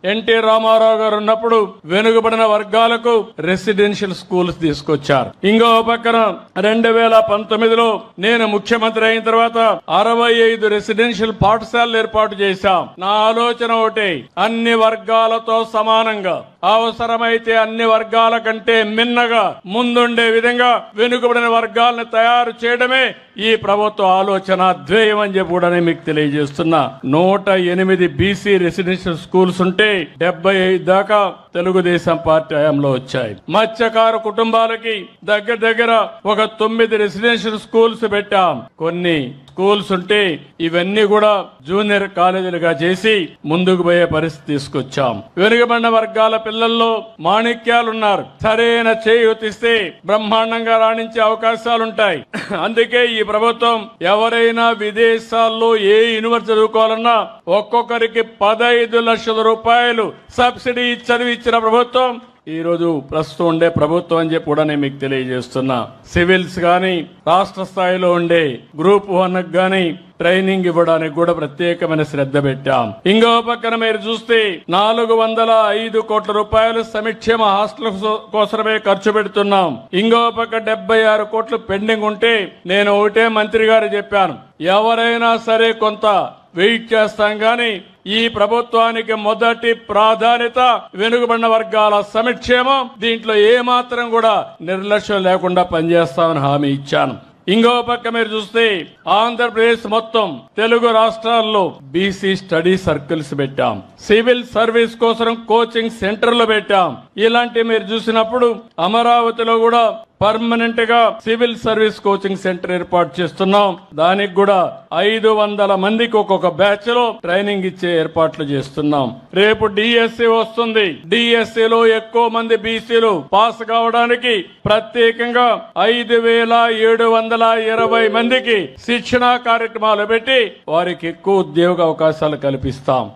NT Ramarao గారు ఉన్నప్పుడు వెనుకబడిన వర్గాలకు రెసిడెన్షియల్ స్కూల్స్ తీసుకొచ్చారు. ఇంకో పక్కన 2019లో నేను ముఖ్యమంత్రి అయిన తర్వాత 65 రెసిడెన్షియల్ పాఠశాలలు ఏర్పాటు చేశాం. నా ఆలోచన ఒకటే, అన్ని వర్గాలతో సమానంగా, అవసరమైతే అన్ని వర్గాల కంటే మిన్నగా ముందుండే విధంగా వెనుకబడిన వర్గాలను తయారు చేయడమే ఈ ప్రభుత్వ ఆలోచన ధ్యేయం అని చెప్పి కూడా మీకు తెలియజేస్తున్నా. 108 బీసీ రెసిడెన్షియల్ స్కూల్స్ ఉంటే 75 దాకా తెలుగుదేశం పార్టీ హయాంలో వచ్చాయి. మత్స్యకారు కుటుంబాలకి దగ్గర ఒక 9 రెసిడెన్షియల్ స్కూల్స్ పెట్టాం. కొన్ని స్కూల్స్ ఉంటే ఇవన్నీ కూడా జూనియర్ కాలేజీలుగా చేసి ముందుకు పోయే పరిస్థితి తీసుకొచ్చాం. వెనుకబడిన వర్గాల పిల్లల్లో మాణిక్యాలున్నారు. సరైన చేయూతిస్తే బ్రహ్మాండంగా రాణించే అవకాశాలుంటాయి. అందుకే ఈ ప్రభుత్వం ఎవరైనా విదేశాల్లో ఏ యూనివర్సిటీ చదువుకోవాలన్నా ఒక్కొక్కరికి 15 లక్షల రూపాయలు సబ్సిడీ చదివించిన ప్రభుత్వం ఈ రోజు ప్రస్తుతం ఉండే ప్రభుత్వం అని చెప్పి కూడా నేను మీకు తెలియజేస్తున్నా. సివిల్స్ గాని రాష్ట్ర స్థాయిలో ఉండే గ్రూప్ 1 గాని ట్రైనింగ్ ఇవ్వడానికి కూడా ప్రత్యేకమైన శ్రద్ధ పెట్టాం. ఇంకో పక్కన మీరు చూస్తే 405 కోట్ల రూపాయలు సంక్షేమ హాస్టల్ కోసమే ఖర్చు పెడుతున్నాం. ఇంకో పక్క 76 కోట్లు పెండింగ్ ఉంటే నేను ఒకటే మంత్రి గారు చెప్పాను, ఎవరైనా సరే కొంత వెయిట్ చేస్తాం గాని ఈ ప్రభుత్వానికి మొదటి ప్రాధాన్యత వెనుకబడిన వర్గాల సంక్షేమం. దీంట్లో ఏమాత్రం కూడా నిర్లక్ష్యం లేకుండా పనిచేస్తామని హామీ ఇచ్చాను. ఇంకో పక్క మీరు చూస్తే ఆంధ్రప్రదేశ్ మొత్తం తెలుగు రాష్ట్రాల్లో బీసీ స్టడీ సర్కిల్స్ పెట్టాం. సివిల్ సర్వీస్ కోసం కోచింగ్ సెంటర్లు పెట్టాం. ఇలాంటి మీరు చూసినప్పుడు అమరావతిలో కూడా పర్మనెంట్ గా సివిల్ సర్వీస్ కోచింగ్ సెంటర్ ఏర్పాటు చేస్తున్నాం. దానికి కూడా 500 మందికి ఒక్కొక్క బ్యాచ్ లో ట్రైనింగ్ ఇచ్చే ఏర్పాట్లు చేస్తున్నాం. రేపు డిఎస్సి వస్తుంది. డిఎస్సిలో ఎక్కువ మంది బీసీలు పాస్ కావడానికి ప్రత్యేకంగా 5720 మందికి శిక్షణా కార్యక్రమాలు పెట్టి వారికి ఎక్కువ ఉద్యోగ అవకాశాలు కల్పిస్తాం.